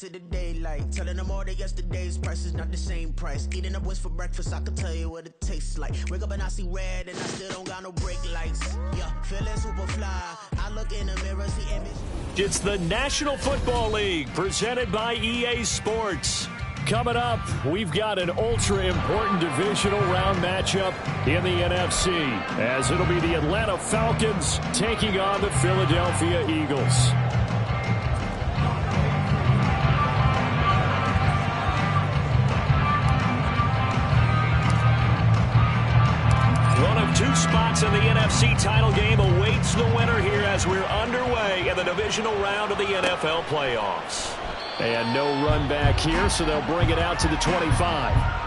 into the daylight. Telling them all that yesterday's price is not the same price. Eating up wings for breakfast, I can tell you what it tastes like. Wake up and I see red and I still don't got no brake lights. Yeah, feeling super fly. I look in the mirror, see image. It's the National Football League presented by EA Sports. Coming up, we've got an ultra-important divisional round matchup in the NFC, as it'll be the Atlanta Falcons taking on the Philadelphia Eagles. One of two spots in the NFC title game awaits the winner here as we're underway in the divisional round of the NFL playoffs. And no run back here, so they'll bring it out to the 25.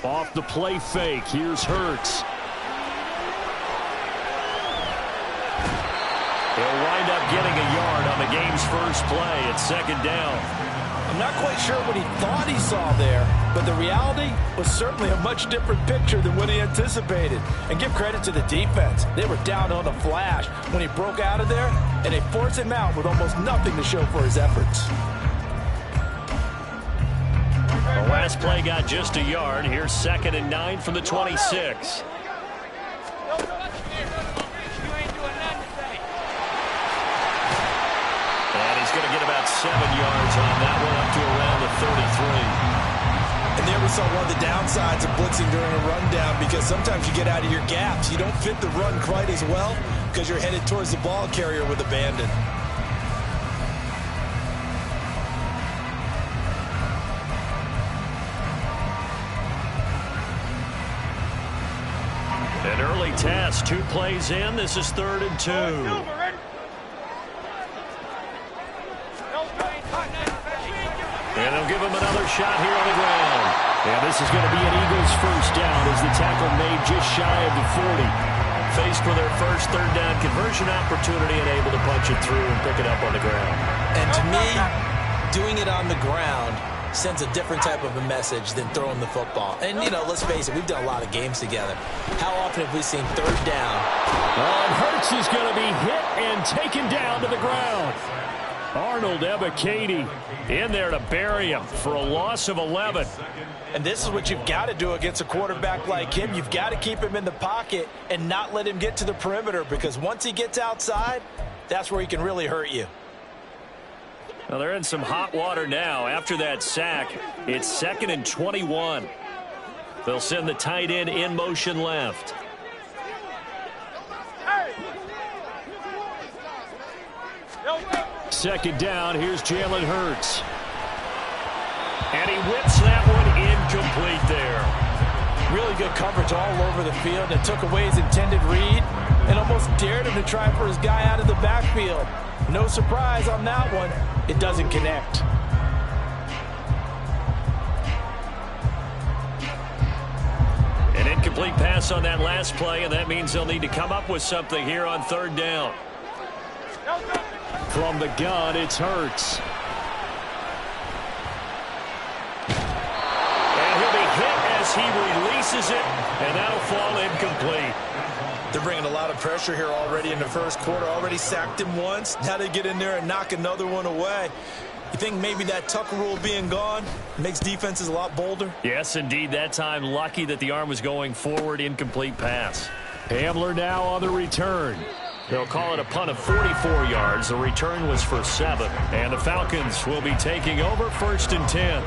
Off the play fake, here's Hurts. He'll wind up getting a yard on the game's first play at second down. I'm not quite sure what he thought he saw there, but the reality was certainly a much different picture than what he anticipated. And give credit to the defense. They were down on the flash when he broke out of there, and they forced him out with almost nothing to show for his efforts. The last play got just a yard. Here's 2nd and 9 from the 26. Going to get about 7 yards on that one, up to around the 33. And there we saw one of the downsides of blitzing during a rundown, because sometimes you get out of your gaps. You don't fit the run quite as well because you're headed towards the ball carrier with abandon. An early test, 2 plays in. This is 3rd and 2. And they'll give him another shot here on the ground. And this is going to be an Eagles first down as the tackle made just shy of the 40. Faced with their first 3rd down conversion opportunity and able to punch it through and pick it up on the ground. And to me, doing it on the ground sends a different type of a message than throwing the football. And, you know, let's face it, we've done a lot of games together. How often have we seen 3rd down? And Hurts is going to be hit and taken down to the ground. Arnold Ebiketie in there to bury him for a loss of 11. And this is what you've got to do against a quarterback like him. You've got to keep him in the pocket and not let him get to the perimeter, because once he gets outside, that's where he can really hurt you. Well, they're in some hot water now. After that sack, it's 2nd and 21. They'll send the tight end in motion left. Second down, here's Jalen Hurts. And he whips that one incomplete there. Really good coverage all over the field, and took away his intended read and almost dared him to try for his guy out of the backfield. No surprise on that one. It doesn't connect. An incomplete pass on that last play, and that means they'll need to come up with something here on 3rd down. From the gun, it's Hurts. And he'll be hit as he releases it, and that'll fall incomplete. They're bringing a lot of pressure here already in the first quarter. Already sacked him once. Now they get in there and knock another one away. You think maybe that Tucker rule being gone makes defenses a lot bolder? Yes, indeed. That time, lucky that the arm was going forward. Incomplete pass. Hamler now on the return. They'll call it a punt of 44 yards. The return was for 7. And the Falcons will be taking over 1st and 10.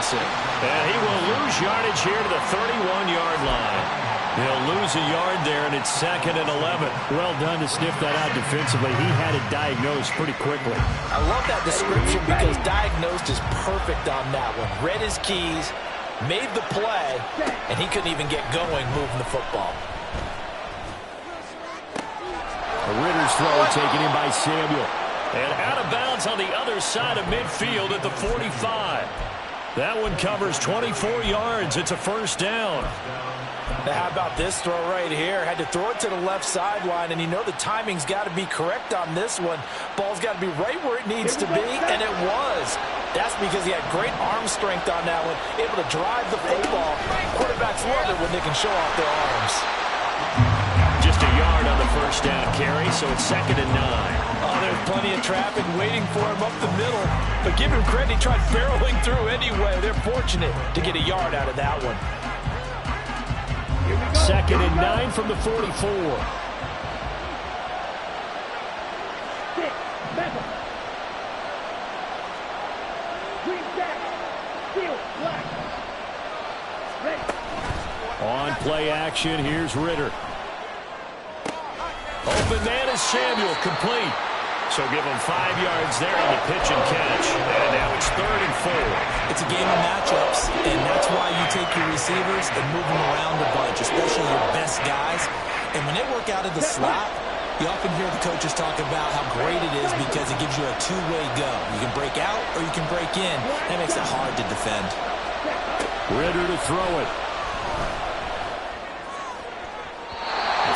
And he will lose yardage here to the 31-yard line. He'll lose a yard there, and it's 2nd and 11. Well done to sniff that out defensively. He had it diagnosed pretty quickly. I love that description because diagnosed is perfect on that one. Read his keys, made the play, and he couldn't even get going moving the football. A Ritter's throw taken in by Samuel. And out of bounds on the other side of midfield at the 45. That one covers 24 yards. It's a first down. Now, how about this throw right here? Had to throw it to the left sideline, and you know the timing's got to be correct on this one. Ball's got to be right where it needs to be, and it was. That's because he had great arm strength on that one, able to drive the football. Quarterbacks love it when they can show off their arms. Just a yard on the first down carry, so it's 2nd and 9. Oh, there's plenty of traffic waiting for him up the middle. But give him credit, he tried barreling through anyway. They're fortunate to get a yard out of that one. 2nd and 9 from the 44. On play action, here's Ritter. Open man is Samuel, complete. So give him 5 yards there on the pitch and catch. And now it's 3rd and 4. It's a game of matchups, and that's why you take your receivers and move them around a bunch, especially your best guys. And when they work out of the slot, you often hear the coaches talk about how great it is because it gives you a two-way go. You can break out or you can break in. That makes it hard to defend. Ritter to throw it.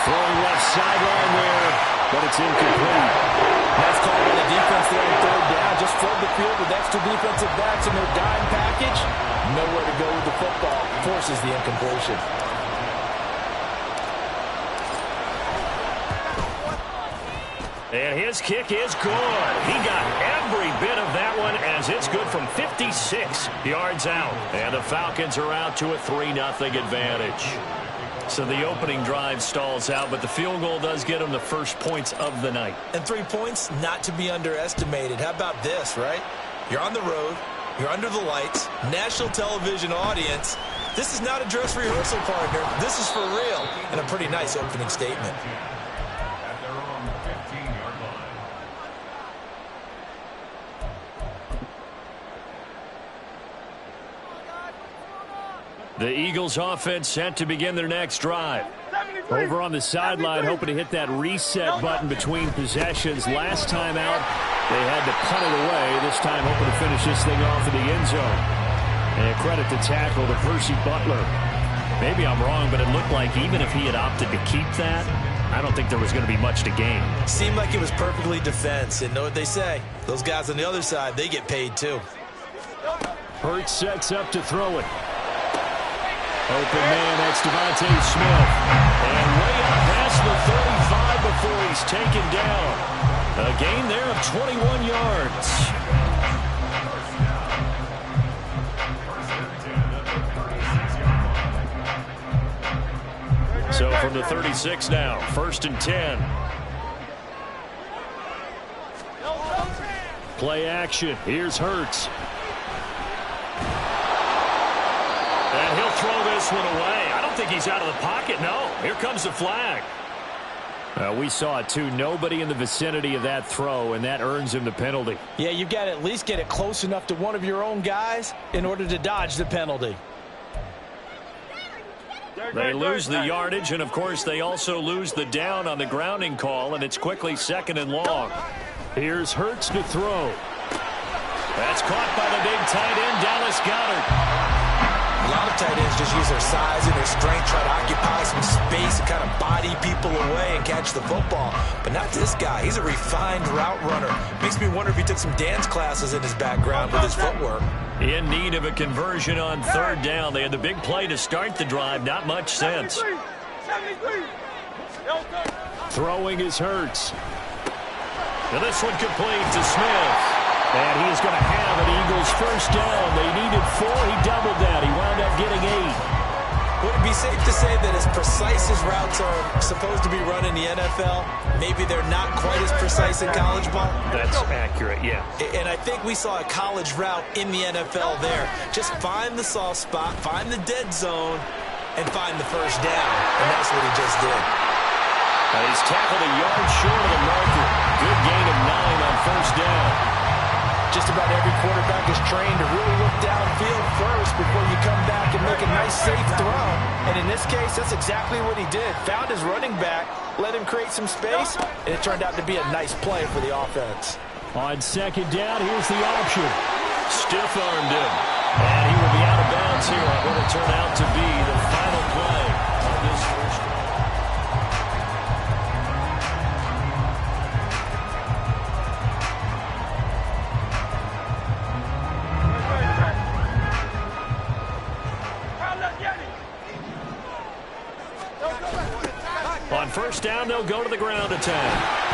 Throwing left sideline there, but it's incomplete. Nice call by the defense there on 3rd down. Just filled the field with extra defensive backs in their dime package. Nowhere to go with the football. Forces the incompletion. And his kick is good. He got every bit of that one as it's good from 56 yards out. And the Falcons are out to a 3-0 advantage. So the opening drive stalls out, but the field goal does get them the first points of the night. And 3 points, not to be underestimated. How about this, right? You're on the road. You're under the lights. National television audience. This is not a dress rehearsal, partner. This is for real. And a pretty nice opening statement. The Eagles offense set to begin their next drive. Over on the sideline, hoping to hit that reset button between possessions. Last time out, they had to punt it away. This time, hoping to finish this thing off in the end zone. And credit to tackle to Percy Butler. Maybe I'm wrong, but it looked like even if he had opted to keep that, I don't think there was going to be much to gain. Seemed like it was perfectly defense. And know what they say? Those guys on the other side, they get paid too. Hurts sets up to throw it. Open man, that's Devontae Smith. And way up past the 35 before he's taken down. A gain there of 21 yards. So from the 36 now, 1st and 10. Play action. Here's Hurts. And he'll throw this one away. I don't think he's out of the pocket, no. Here comes the flag. We saw it, too. Nobody in the vicinity of that throw, and that earns him the penalty. Yeah, you've got to at least get it close enough to one of your own guys in order to dodge the penalty. They lose the yardage, and, of course, they also lose the down on the grounding call, and it's quickly 2nd and long. Here's Hurts to throw. That's caught by the big tight end, Dallas Goedert. A lot of tight ends just use their size and their strength, try to occupy some space and kind of body people away and catch the football. But not this guy. He's a refined route runner. Makes me wonder if he took some dance classes in his background with his footwork. In need of a conversion on 3rd down. They had the big play to start the drive. Not much sense. Throwing is Hurts. Now this one complete to Smith. And he is going to have an Eagles first down. They needed 4. He doubled that. He wound up getting 8. Would it be safe to say that as precise as routes are supposed to be run in the NFL, maybe they're not quite as precise in college ball? That's accurate, yeah. And I think we saw a college route in the NFL there. Just find the soft spot, find the dead zone, and find the first down, and that's what he just did. He's tackled a yard short of the marker. Good gain of 9 on first down. Just about every quarterback is trained to really look downfield first before you come back and make a nice, safe throw. And in this case, that's exactly what he did. Found his running back, let him create some space, and it turned out to be a nice play for the offense. On second down, here's the option. Stiff-armed him. And he will be out of bounds here on what will turn out to be the final play of this first drive. On first down, they'll go to the ground attack.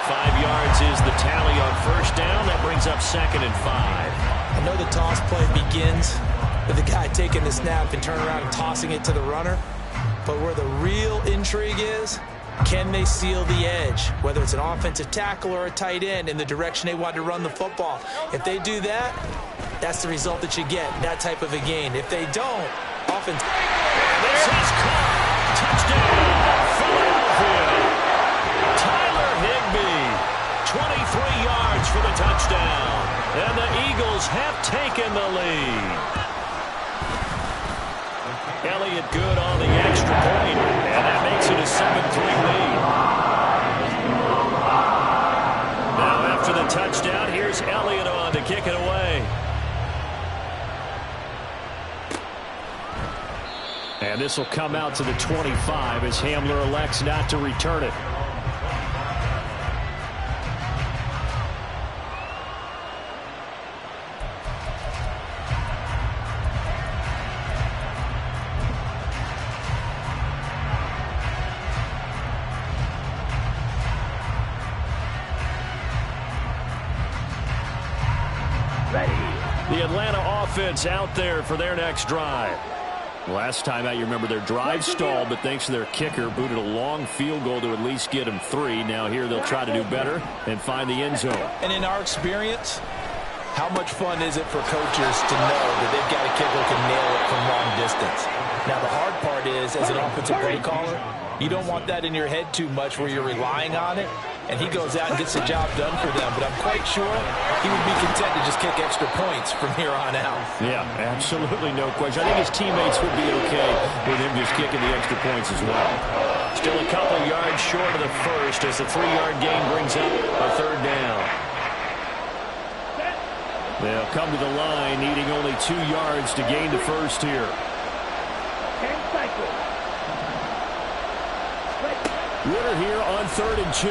5 yards is the tally on first down. That brings up 2nd and 5. I know the toss play begins with the guy taking the snap and turning around and tossing it to the runner. But where the real intrigue is, can they seal the edge, whether it's an offensive tackle or a tight end, in the direction they want to run the football? If they do that, that's the result that you get, that type of a gain. If they don't, offense... This is caught. Touchdown, Philadelphia. Tyler Higbee, 23 yards for the touchdown. And the Eagles have taken the lead. Elliott good on the extra point, and that makes it a 7-3 lead. Now after the touchdown, here's Elliott on to kick it away. And this will come out to the 25 as Hamler elects not to return it. The Atlanta offense out there for their next drive. Last time out, you remember their drive stalled, but thanks to their kicker, booted a long field goal to at least get them 3. Now here they'll try to do better and find the end zone. And in our experience, how much fun is it for coaches to know that they've got a kicker who can nail it from long distance? Now, the hard part is, as an offensive play caller, you don't want that in your head too much where you're relying on it, and he goes out and gets the job done for them. But I'm quite sure he would be content to just kick extra points from here on out. Yeah, absolutely no question. I think his teammates would be okay with him just kicking the extra points as well. Still a couple yards short of the first as the 3-yard gain brings up a 3rd down. They'll come to the line needing only 2 yards to gain the first here. Ritter here on 3rd and 2.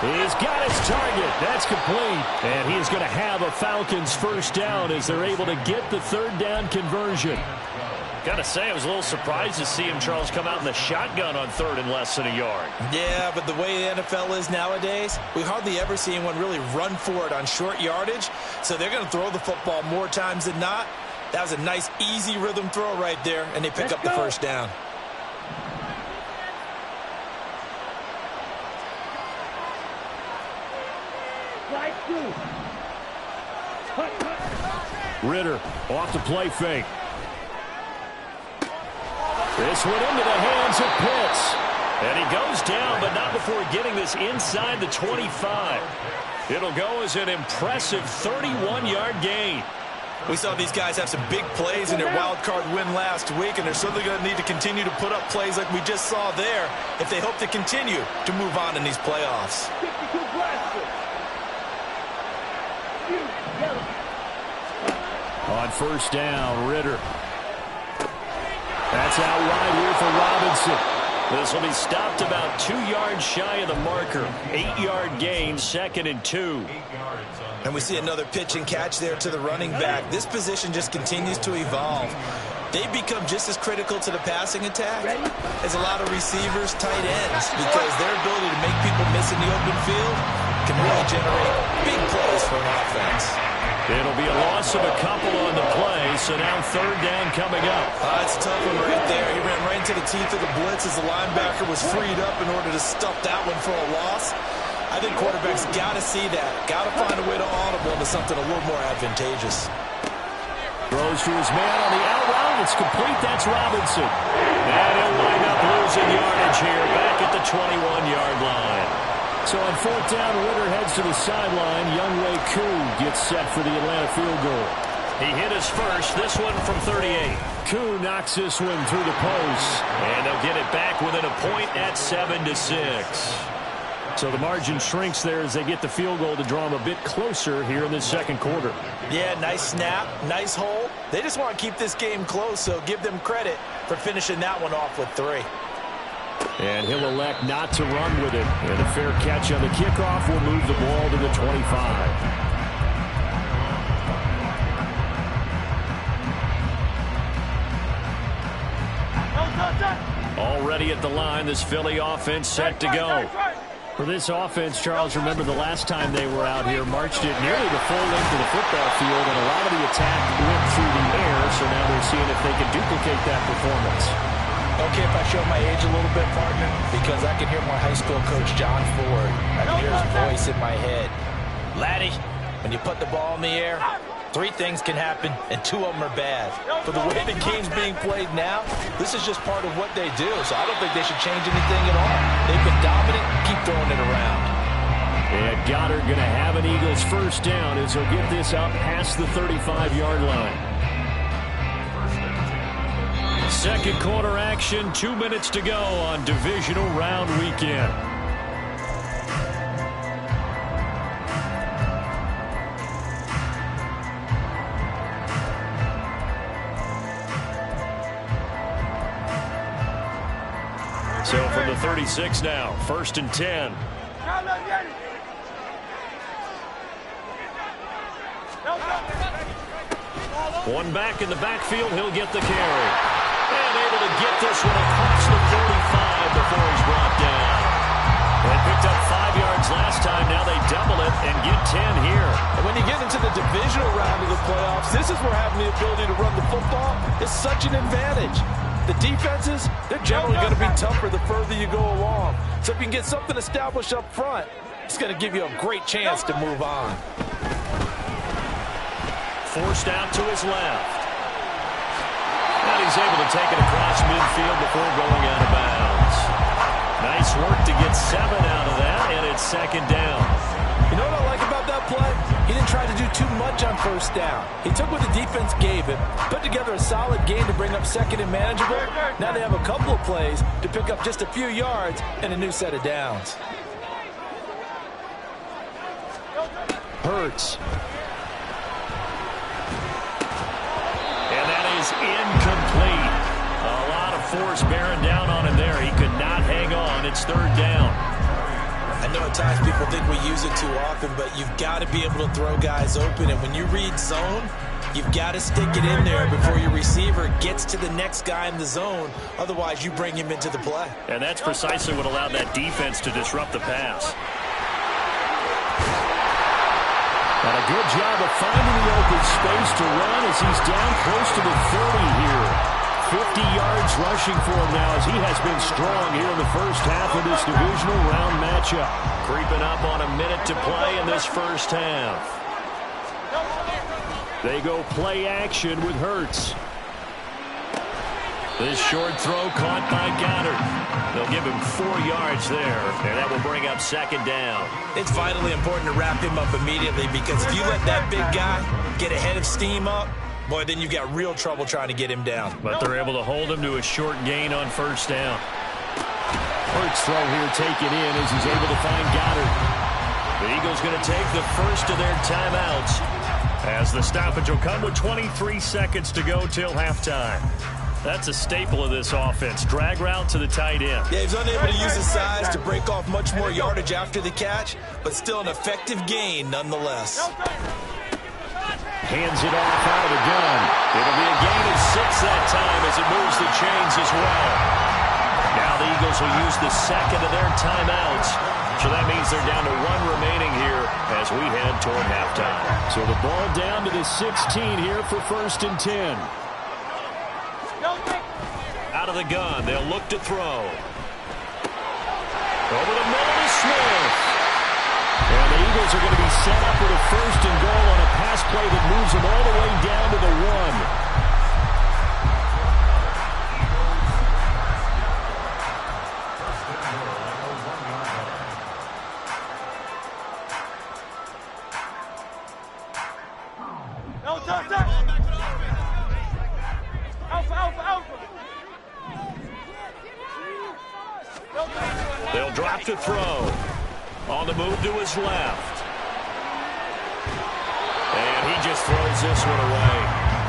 He's got his target. That's complete. And he's going to have a Falcons first down as they're able to get the 3rd down conversion. Gotta say, I was a little surprised to see him, Charles, come out in the shotgun on 3rd and less than a yard. Yeah, but the way the NFL is nowadays, we hardly ever see anyone really run for it on short yardage. So they're going to throw the football more times than not. That was a nice, easy rhythm throw right there, and they pick up the first down. Ritter off the play fake. This went into the hands of Pitts. And he goes down, but not before getting this inside the 25. It'll go as an impressive 31-yard gain. We saw these guys have some big plays in their wild card win last week, and they're certainly going to need to continue to put up plays like we just saw there if they hope to continue to move on in these playoffs. On first down, Ritter. That's out wide here for Robinson. This will be stopped about 2 yards shy of the marker. 8-yard gain, 2nd and 2. And we see another pitch and catch there to the running back. This position just continues to evolve. They become just as critical to the passing attack as a lot of receivers, tight ends, because their ability to make people miss in the open field can really generate big plays for an offense. It'll be a loss of a couple on the play, so now 3rd down coming up. It's a tough one right there. He ran right into the teeth of the blitz as the linebacker was freed up in order to stuff that one for a loss. I think quarterbacks got to see that. Got to find a way to audible into something a little more advantageous. Throws to his man on the out route. It's complete. That's Robinson. And he'll wind up losing yardage here back at the 21-yard line. So on fourth down, Ritter heads to the sideline. Younghoe Koo gets set for the Atlanta field goal. He hit his first, this one from 38. Koo knocks this one through the post. And they'll get it back within a point at 7-6. So the margin shrinks there as they get the field goal to draw them a bit closer here in this second quarter. Yeah, nice snap, nice hole. They just want to keep this game close, so give them credit for finishing that one off with 3. And he'll elect not to run with it. And a fair catch on the kickoff will move the ball to the 25. Already at the line, this Philly offense set to go. For this offense, Charles, remember the last time they were out here, marched it nearly the full length of the football field, and a lot of the attack went through the air, so now they're seeing if they can duplicate that performance. Okay, if I show my age a little bit, partner, because I can hear my high school coach, John Ford. I can hear his voice in my head. Laddie, when you put the ball in the air, 3 things can happen, and 2 of them are bad. But the way the game's being played now, this is just part of what they do, so I don't think they should change anything at all. They've been dominant, keep throwing it around. And Goddard going to have an Eagles first down as he'll get this up past the 35-yard line. Second quarter action, 2 minutes to go on Divisional Round weekend. So from the 36 now, 1st and 10. One back in the backfield, he'll get the carry. And able to get this one across the 45 before he's brought down. They picked up 5 yards last time, now they double it and get 10 here. And when you get into the divisional round of the playoffs, this is where having the ability to run the football is such an advantage. The defenses, they're generally going to be tougher the further you go along. So if you can get something established up front, it's going to give you a great chance to move on. Forced out to his left. And he's able to take it across midfield before going out of bounds. Nice work to get 7 out of that, and it's 2nd down. You know what I like about that play? He didn't try to do too much on 1st down. He took what the defense gave him, put together a solid game to bring up 2nd and manageable. Now they have a couple of plays to pick up just a few yards and a new set of downs. Hurts. And that is incomplete. A lot of force bearing down on him there. He could not hang on. It's 3rd down. I know at times people think we use it too often, but you've got to be able to throw guys open. And when you read zone, you've got to stick it in there before your receiver gets to the next guy in the zone. Otherwise, you bring him into the play. And that's precisely what allowed that defense to disrupt the pass. And a good job of finding the open space to run as he's down close to the 30 here. 50 yards rushing for him now as he has been strong here in the first half of this divisional round matchup. Creeping up on a minute to play in this first half. They go play action with Hurts. This short throw caught by Goddard. They'll give him 4 yards there, and that will bring up 2nd down. It's vitally important to wrap him up immediately because if you let that big guy get a head of steam up, boy, then you've got real trouble trying to get him down. But they're able to hold him to a short gain on 1st down. Hurts throw here taken in as he's able to find Goddard. The Eagles going to take the first of their timeouts as the stoppage will come with 23 seconds to go till halftime. That's a staple of this offense. Drag route to the tight end. Yeah, he's unable to use his size to break off much more yardage after the catch, but still an effective gain nonetheless. Hands it off out of the gun. It'll be a gain of 6 that time as it moves the chains as well. Now the Eagles will use the second of their timeouts. So that means they're down to 1 remaining here as we head toward halftime. So the ball down to the 16 here for 1st and 10. Out of the gun, they'll look to throw. Over the middle to Smith. And the Eagles are going to be set up with a 1st and goal on a pass pass play that moves him all the way down to the 1. They'll drop to throw. On the move to his left. And he just throws this one away.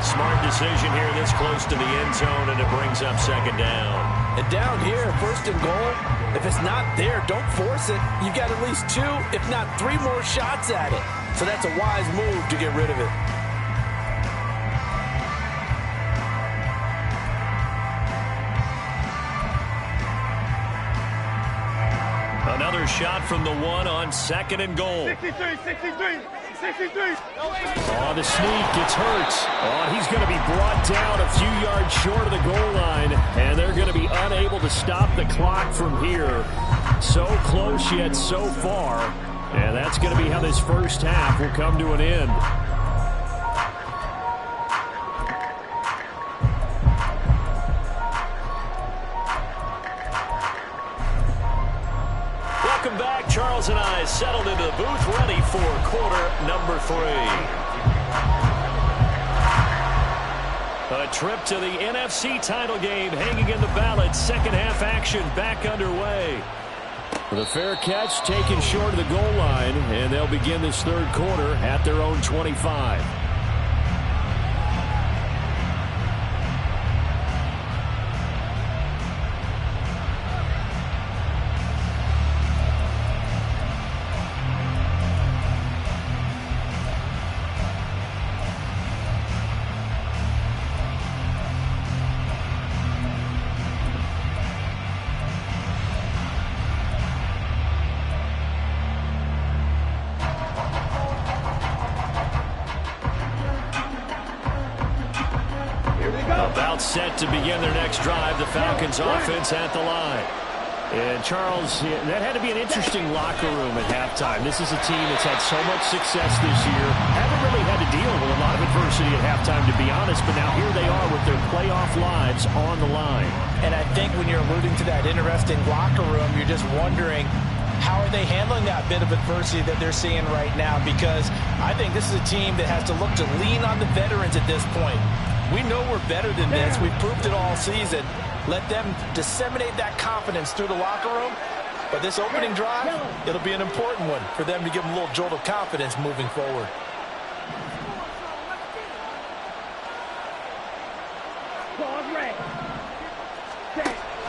Smart decision here this close to the end zone, and it brings up second down. And down here, first and goal, if it's not there, don't force it. You've got at least 2, if not 3 more shots at it. So that's a wise move to get rid of it. Another shot from the 1 on second and goal. 63. Oh, the sneak gets hurt. Oh, he's going to be brought down a few yards short of the goal line, and they're going to be unable to stop the clock from here. So close yet so far, and that's going to be how this first half will come to an end. Welcome back. Charles and I settled into the booth, ready for quarter number 3. A trip to the NFC title game hanging in the balance. Second half action back underway. The fair catch taken short of the goal line, and they'll begin this third quarter at their own 25. About set to begin their next drive, the Falcons offense at the line. And Charles, that had to be an interesting locker room at halftime. This is a team that's had so much success this year. Haven't really had to deal with a lot of adversity at halftime, to be honest, but now here they are with their playoff lives on the line. And I think when you're alluding to that interesting locker room, you're just wondering, how are they handling that bit of adversity that they're seeing right now? Because I think this is a team that has to look to lean on the veterans at this point. We know we're better than this. We've proved it all season. Let them disseminate that confidence through the locker room. But this opening drive, it'll be an important one for them to give them a little jolt of confidence moving forward.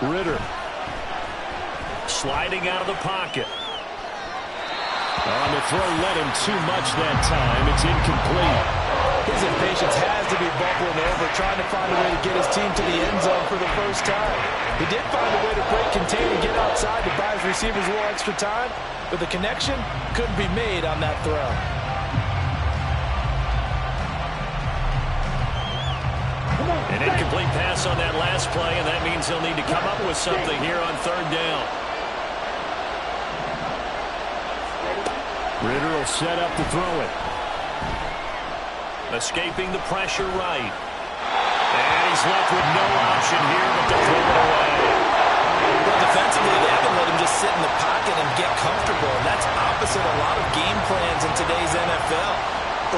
Ritter sliding out of the pocket. On the throw, led him too much that time. It's incomplete. His impatience has to be bubbling over, trying to find a way to get his team to the end zone for the first time. He did find a way to break contain and get outside to buy his receivers a little extra time, but the connection couldn't be made on that throw. An incomplete pass on that last play, and that means they'll need to come up with something here on third down. Ritter will set up to throw it. Escaping the pressure right. And he's left with no option here but to throw it away. Well, defensively, they haven't let him just sit in the pocket and get comfortable. And that's opposite a lot of game plans in today's NFL.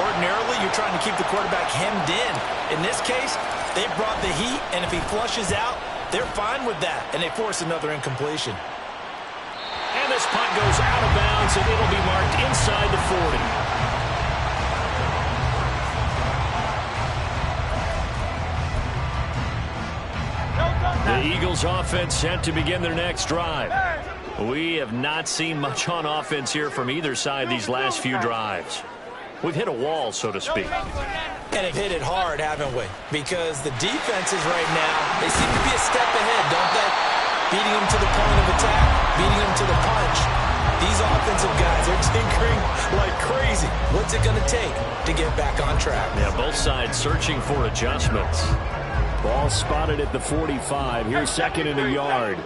Ordinarily, you're trying to keep the quarterback hemmed in. In this case, they brought the heat, and if he flushes out, they're fine with that, and they force another incompletion. And this punt goes out of bounds, and it'll be marked inside the 40. The Eagles offense set to begin their next drive. We have not seen much on offense here from either side these last few drives. We've hit a wall, so to speak. And have hit it hard, haven't we? Because the defenses right now, they seem to be a step ahead, don't they? Beating them to the point of attack, beating them to the punch. These offensive guys are tinkering like crazy. What's it going to take to get back on track? Yeah, both sides searching for adjustments. Ball spotted at the 45. Here's second and a yard.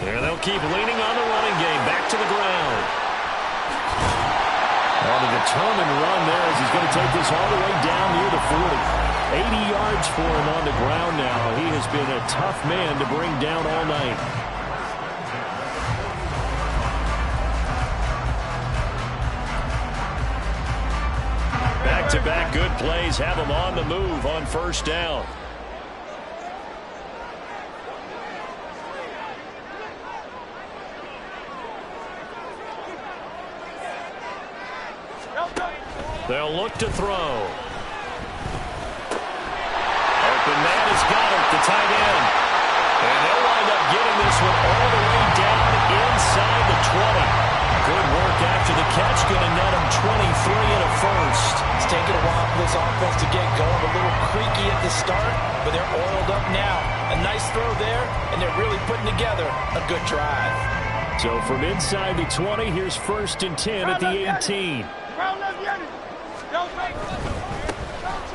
And they'll keep leaning on the running game. Back to the ground. determined run there as he's going to take this all the way down near the 40. 80 yards for him on the ground now. He has been a tough man to bring down all night. Back-to-back good plays have him on the move on first down. They'll look to throw. Open man has got it, the tight end. And they'll wind up getting this one all the way down inside the 20. Good work after the catch, going to net him 23 and a first. It's taken a while for this offense to get going. A little creaky at the start, but they're oiled up now. A nice throw there, and they're really putting together a good drive. So from inside the 20, here's 1st and 10 at the 18.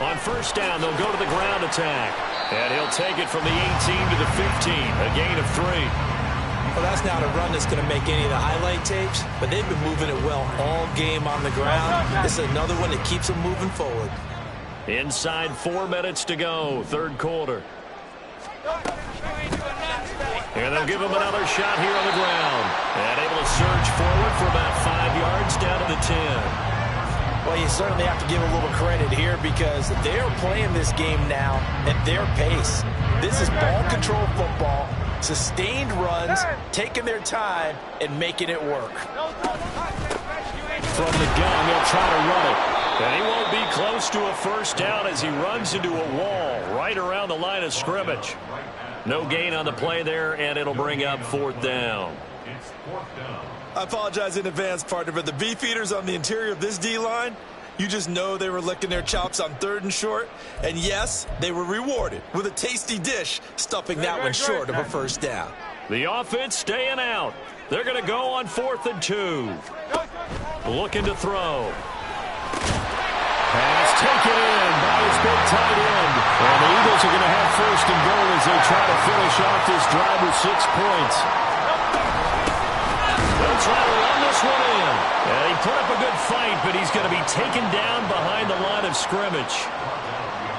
On first down, they'll go to the ground attack. And he'll take it from the 18 to the 15, a gain of 3. Well, that's not a run that's going to make any of the highlight tapes, but they've been moving it well all game on the ground. This is another one that keeps them moving forward. Inside 4 minutes to go, third quarter. And they'll give him another shot here on the ground. And able to surge forward for about 5 yards down to the 10. Well, you certainly have to give a little credit here because they're playing this game now at their pace. This is ball control football, sustained runs, taking their time, and making it work. From the gun, they'll try to run it. And he won't be close to a first down as he runs into a wall right around the line of scrimmage. No gain on the play there, and it'll bring up 4th down. I apologize in advance, partner, but the beefeaters on the interior of this D-line, you just know they were licking their chops on 3rd and short. And yes, they were rewarded with a tasty dish, stuffing that one short of a first down. The offense staying out. They're going to go on 4th and 2. Looking to throw. Pass taken in by his big tight end. And the Eagles are going to have 1st and goal as they try to finish off this drive with 6 points. They'll try to run this one in. And he put up a good fight, but he's going to be taken down behind the line of scrimmage.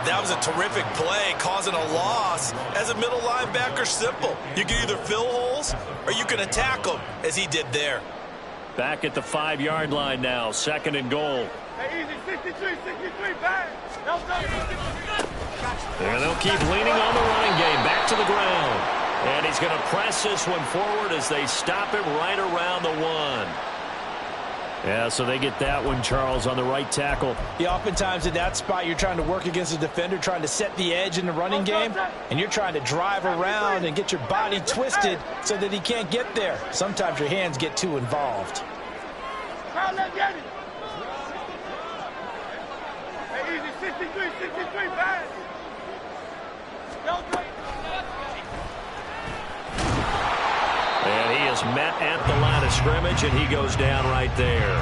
That was a terrific play, causing a loss. As a middle linebacker, simple. You can either fill holes or you can attack them, as he did there. Back at the 5-yard line now, 2nd and goal. Hey, easy, 63, back. And they'll keep leaning on the running game, back to the ground. And he's going to press this one forward as they stop him right around the 1. Yeah, so they get that one, Charles, on the right tackle. Yeah, oftentimes in that spot, you're trying to work against a defender, trying to set the edge in the running game, and you're trying to drive around and get your body twisted so that he can't get there. Sometimes your hands get too involved. Hey, easy, 63, back. And he is met at the line of scrimmage, and he goes down right there.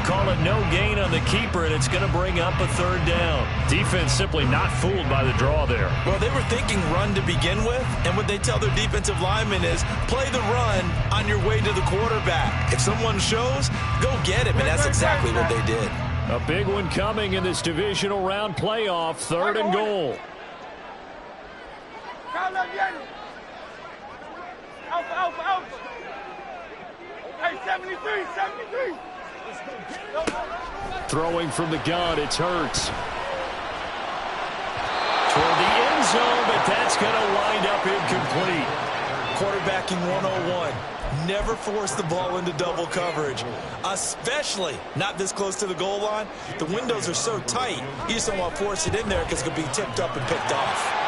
Call it no gain on the keeper, and it's going to bring up a 3rd down. Defense simply not fooled by the draw there. Well, they were thinking run to begin with, and what they tell their defensive linemen is play the run on your way to the quarterback. If someone shows, go get him, and that's exactly what they did. A big one coming in this divisional round playoff, 3rd and goal. Alpha. Hey, 73. Throwing from the gun, it's Hurts. Toward the end zone, but that's going to wind up incomplete. Quarterbacking 101. Never force the ball into double coverage, especially not this close to the goal line. The windows are so tight, you just don't want to force it in there because it could be tipped up and picked off.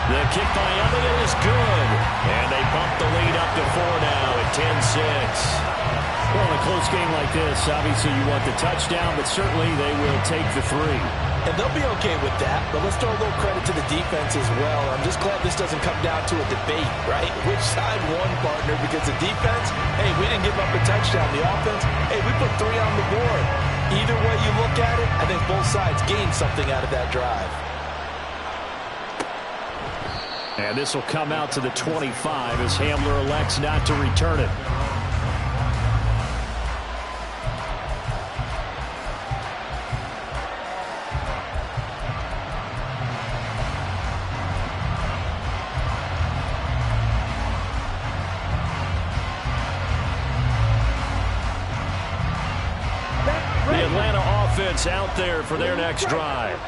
The kick by Elliott is good. And they bump the lead up to 4 now at 10-6. Well, in a close game like this, obviously you want the touchdown, but certainly they will take the 3. And they'll be okay with that, but let's throw a little credit to the defense as well. I'm just glad this doesn't come down to a debate, right? Which side won, partner? Because the defense, hey, we didn't give up a touchdown. The offense, hey, we put 3 on the board. Either way you look at it, I think both sides gained something out of that drive. And this will come out to the 25 as Hamler elects not to return it. offense out there for their next drive.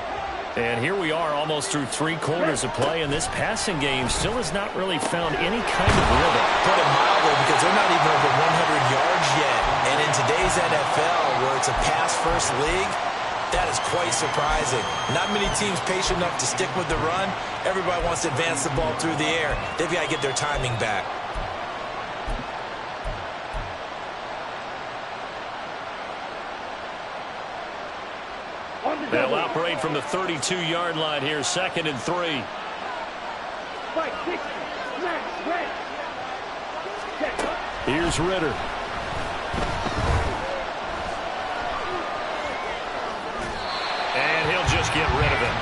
And here we are almost through 3 quarters of play, and this passing game still has not really found any kind of rhythm. Put it mildly, because they're not even over 100 yards yet. And in today's NFL, where it's a pass-first league, that is quite surprising. Not many teams patient enough to stick with the run. Everybody wants to advance the ball through the air. They've got to get their timing back. They'll operate from the 32-yard line here, 2nd and 3. Here's Ritter. And he'll just get rid of it.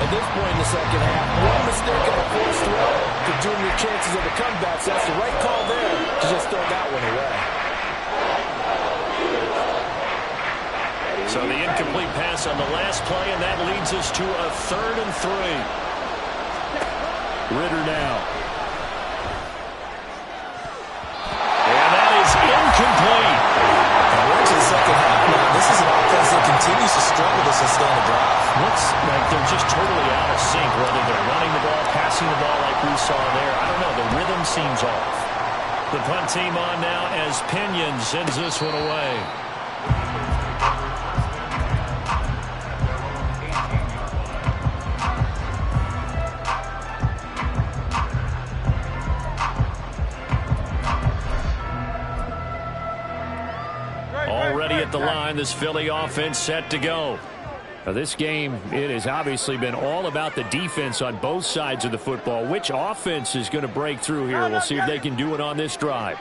At this point in the second half, one mistake on a forced throw could doom your chances of a comeback. So that's the right call there to just throw that one away. So the incomplete pass on the last play, and that leads us to a 3rd and 3. Ritter now. And that is incomplete. And we're into the second half now. This is an offense that continues to struggle to sustain a drive. Looks like they're just totally out of sync, whether they're running the ball, passing the ball like we saw there. I don't know. The rhythm seems off. The punt team on now as Pinion sends this one away. Already at the line, this Philly offense set to go. Now this game, it has obviously been all about the defense on both sides of the football. Which offense is going to break through here? We'll see if they can do it on this drive.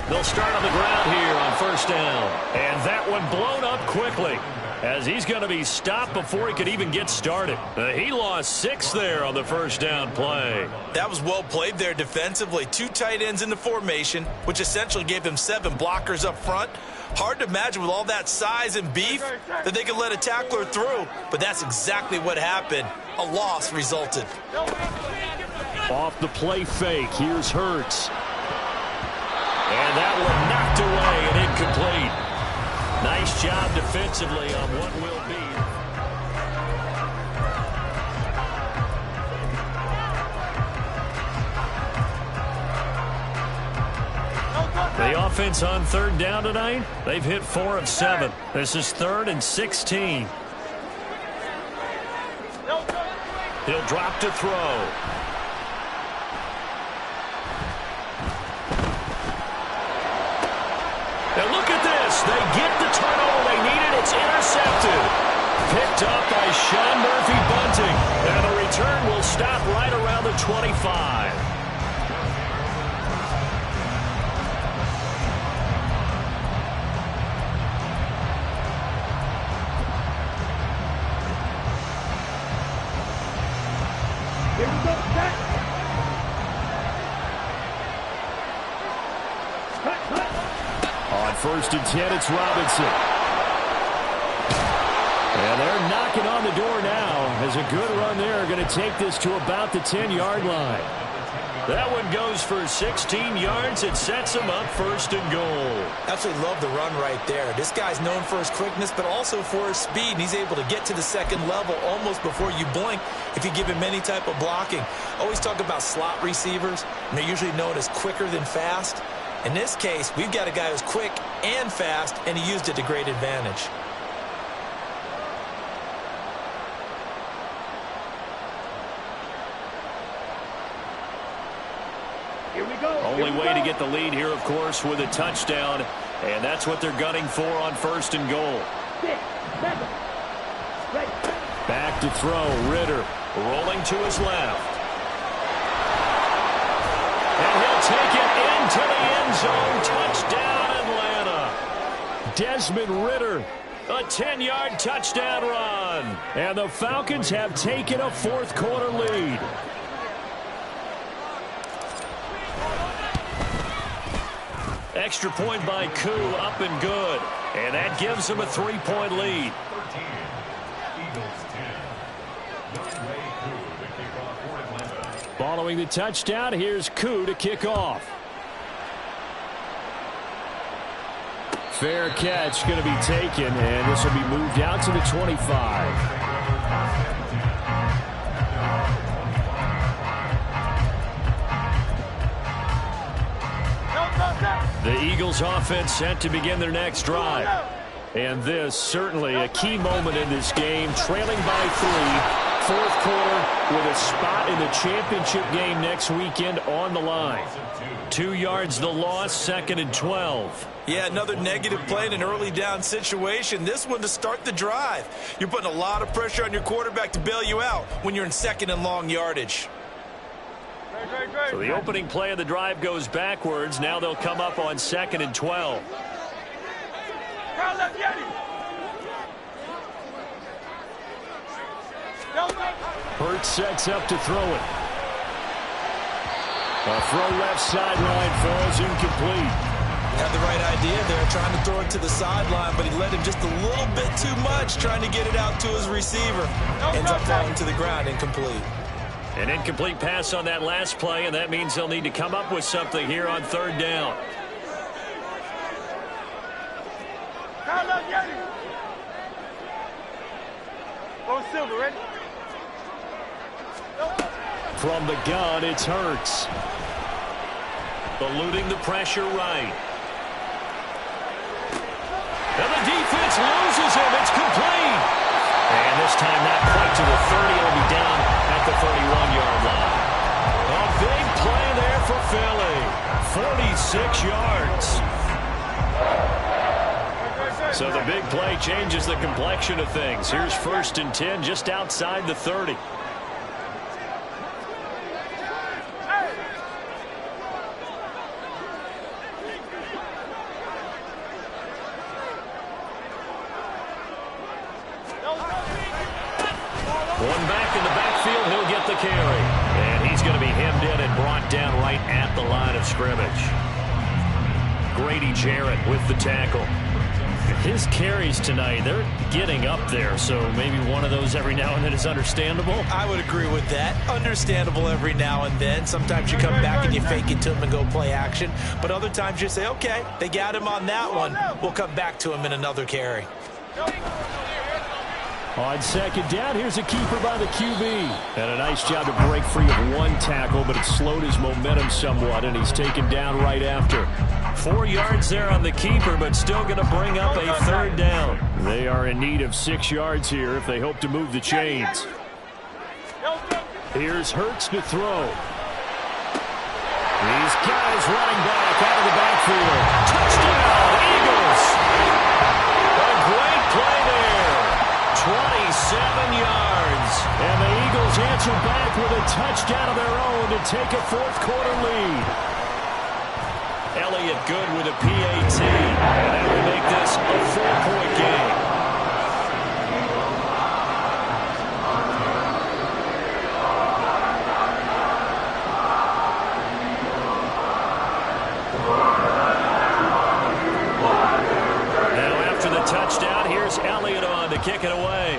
They'll start on the ground here on 1st down. And that one blown up quickly, as he's going to be stopped before he could even get started. He lost 6 there on the 1st down play. That was well played there defensively. 2 tight ends in the formation, which essentially gave them 7 blockers up front. Hard to imagine with all that size and beef that they could let a tackler through, but that's exactly what happened. A loss resulted. Off the play fake, here's Hurts. And that one knocked away and incomplete. Nice job defensively on what will be. The offense on 3rd down tonight, they've hit 4 of 7. This is 3rd and 16. He'll drop to throw. Now look at this. They get the turnover they needed. It's intercepted. Picked up by Sean Murphy-Bunting. And the return will stop right around the 25. On 1st and 10, it's Robinson. And they're knocking on the door now as a good run there. Going to take this to about the 10-yard line. That one goes for 16 yards. It sets him up 1st and goal. Absolutely love the run right there. This guy's known for his quickness, but also for his speed. And he's able to get to the 2nd level almost before you blink if you give him any type of blocking. Always talk about slot receivers, and they're usually known as quicker than fast. In this case, we've got a guy who's quick and fast, and he used it to great advantage. Only way to get the lead here, of course, with a touchdown. And that's what they're gunning for on 1st and goal. Back to throw. Ritter rolling to his left. And he'll take it into the end zone. Touchdown, Atlanta. Desmond Ritter, a 10-yard touchdown run. And the Falcons have taken a 4th quarter lead. Extra point by Koo, up and good. And that gives them a 3-point lead. Following the touchdown, here's Koo to kick off. Fair catch going to be taken, and this will be moved out to the 25. The Eagles offense set to begin their next drive. And this certainly a key moment in this game, trailing by 3, fourth quarter with a spot in the championship game next weekend on the line. 2 yards the loss, 2nd and 12. Yeah, another negative play in an early down situation. This one to start the drive. You're putting a lot of pressure on your quarterback to bail you out when you're in 2nd and long yardage. So the opening play of the drive goes backwards. Now they'll come up on 2nd and 12. Hurts sets up to throw it. A throw left sideline falls incomplete. Had the right idea there, trying to throw it to the sideline, but he led him just a little bit too much, trying to get it out to his receiver. Ends up falling to the ground, incomplete. An incomplete pass on that last play, and that means they'll need to come up with something here on 3rd down. Silver, ready? From the gun, it's Hurts. Eluding the pressure right. And the defense loses him. It's complete. And this time not quite to the 30. It'll be down at the 31-yard line. A big play there for Philly. 46 yards. So the big play changes the complexion of things. Here's 1st and 10 just outside the 30. One back in the backfield, he'll get the carry. And he's going to be hemmed in and brought down right at the line of scrimmage. Grady Jarrett with the tackle. His carries tonight, they're getting up there, so maybe one of those every now and then is understandable. I would agree with that. Understandable every now and then. Sometimes you come back and you fake it to him and go play action. But other times you say, okay, they got him on that one. We'll come back to him in another carry. On 2nd down, here's a keeper by the QB. And a nice job to break free of one tackle, but it slowed his momentum somewhat, and he's taken down right after. 4 yards there on the keeper, but still going to bring up a 3rd down. They are in need of 6 yards here if they hope to move the chains. Here's Hurts to throw. These guys running back out of the backfield. Touchdown, Eagles! A great play there. 27 yards. And the Eagles answer back with a touchdown of their own to take a 4th quarter lead. Elliott good with a PAT. And that will make this a 4-point game. Now after the touchdown, here's Elliott on to kick it away.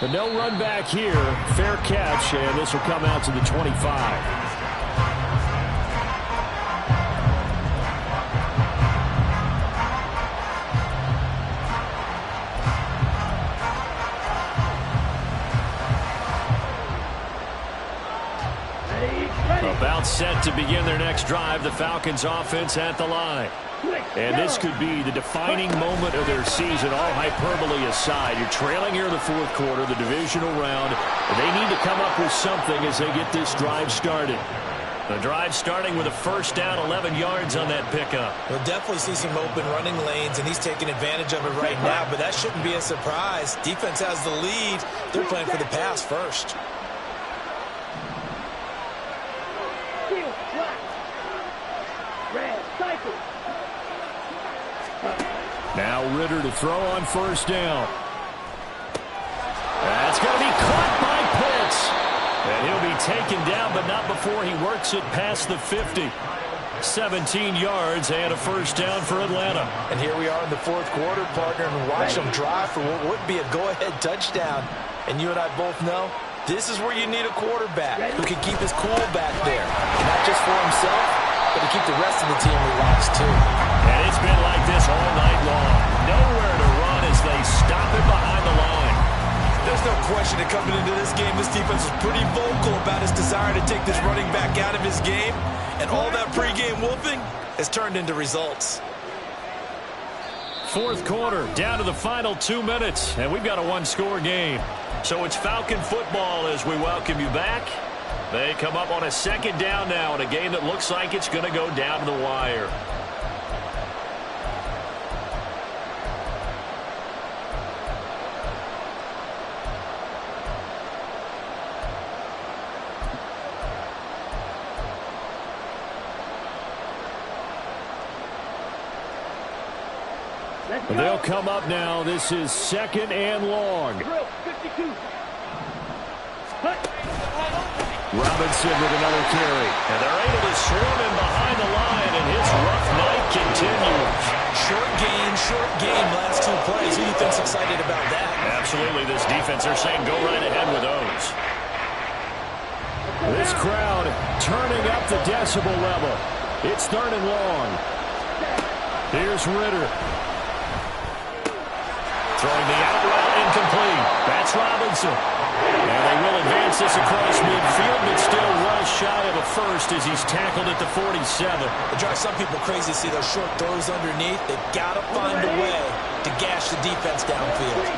But no run back here. Fair catch, and this will come out to the 25. About set to begin their next drive, the Falcons offense at the line. And this could be the defining moment of their season, all hyperbole aside. You're trailing here in the 4th quarter, the divisional round. They need to come up with something as they get this drive started. The drive starting with a 1st down, 11 yards on that pickup. We'll definitely see some open running lanes, and he's taking advantage of it right now, but that shouldn't be a surprise. Defense has the lead. They're playing for the pass first. Now Ritter to throw on 1st down. That's going to be caught by Pitts. And he'll be taken down, but not before he works it past the 50. 17 yards and a 1st down for Atlanta. And here we are in the 4th quarter, partner, and watch them drive for what would be a go-ahead touchdown. And you and I both know this is where you need a quarterback who can keep his cool back there. Not just for himself, but to keep the rest of the team relaxed too. And it's been like this all night long. Nowhere to run as they stop it behind the line. There's no question that coming into this game, this defense was pretty vocal about his desire to take this running back out of his game. And all that pregame wolfing has turned into results. Fourth quarter, down to the final 2 minutes, and we've got a one-score game. So it's Falcon football as we welcome you back. They come up on a second down now in a game that looks like it's going to go down to the wire. They'll come up now. This is second and long. Robinson with another carry. And they're able to swarm him behind the line, and his rough night continues. Short game, last 2 plays. Who do you think's excited about that? Absolutely, this defense, they're saying go right ahead with those. This crowd turning up the decibel level. It's third and long. Here's Ritter. Throwing the out route incomplete. That's Robinson. And they will advance this across midfield, but still well shy of a first as he's tackled at the 47. It drives some people crazy to see those short throws underneath. They've got to find a way to gash the defense downfield.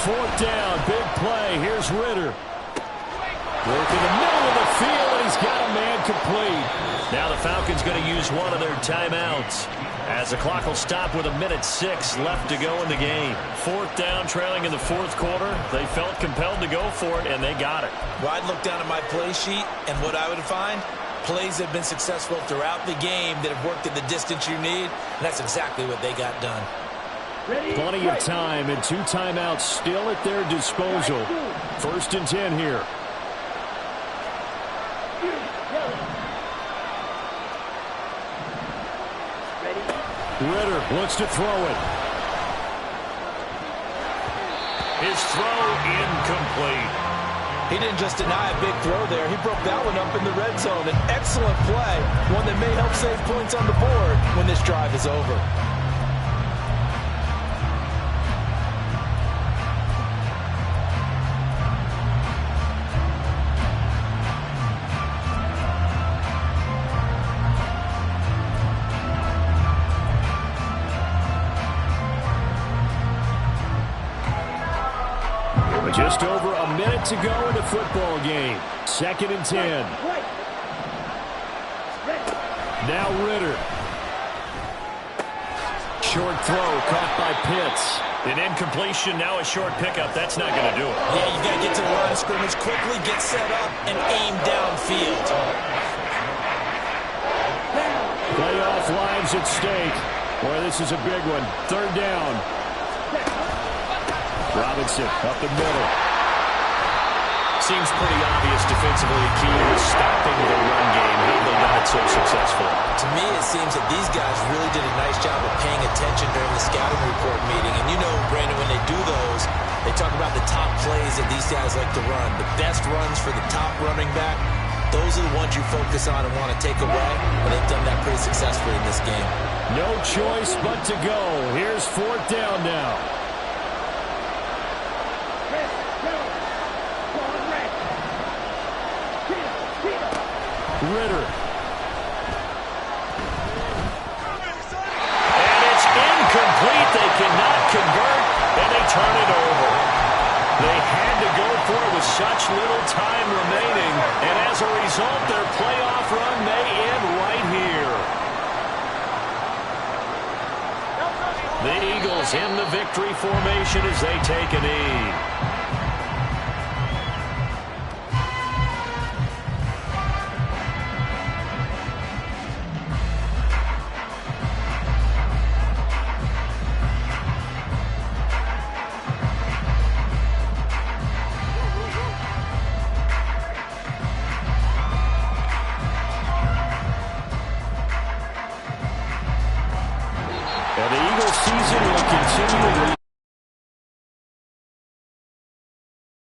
Fourth down, big play. Here's Ritter. Work in the middle of the field, and he's got a man complete. Now the Falcons going to use one of their timeouts, as the clock will stop with 1:06 left to go in the game. Fourth down, trailing in the fourth quarter. They felt compelled to go for it, and they got it. Well, I'd look down at my play sheet, and what I would find, plays have been successful throughout the game that have worked in the distance you need, and that's exactly what they got done. Plenty of time, and 2 timeouts still at their disposal. First and 10 here. Ritter wants to throw it. His throw incomplete. He didn't just deny a big throw there. He broke that one up in the red zone. An excellent play, one that may help save points on the board when this drive is over. Just over a minute to go in the football game. Second and 10. Now Ritter. Short throw caught by Pitts. An incompletion, now a short pickup. That's not going to do it. Yeah, you got to get to the line of scrimmage quickly, get set up, and aim downfield. Playoff lives at stake. Boy, this is a big one. Third down. Robinson up the middle. Seems pretty obvious defensively the key is stopping the run game. How have they done it so successful? To me, it seems that these guys really did a nice job of paying attention during the scouting report meeting. And you know, Brandon, when they do those, they talk about the top plays that these guys like to run. The best runs for the top running back, those are the ones you focus on and want to take away. And they've done that pretty successfully in this game. No choice but to go. Here's fourth down now. Ritter. And it's incomplete. They cannot convert, and they turn it over. They had to go for it with such little time remaining, and as a result, their playoff run may end right here. The Eagles in the victory formation as they take a knee. And the Eagles season will continue.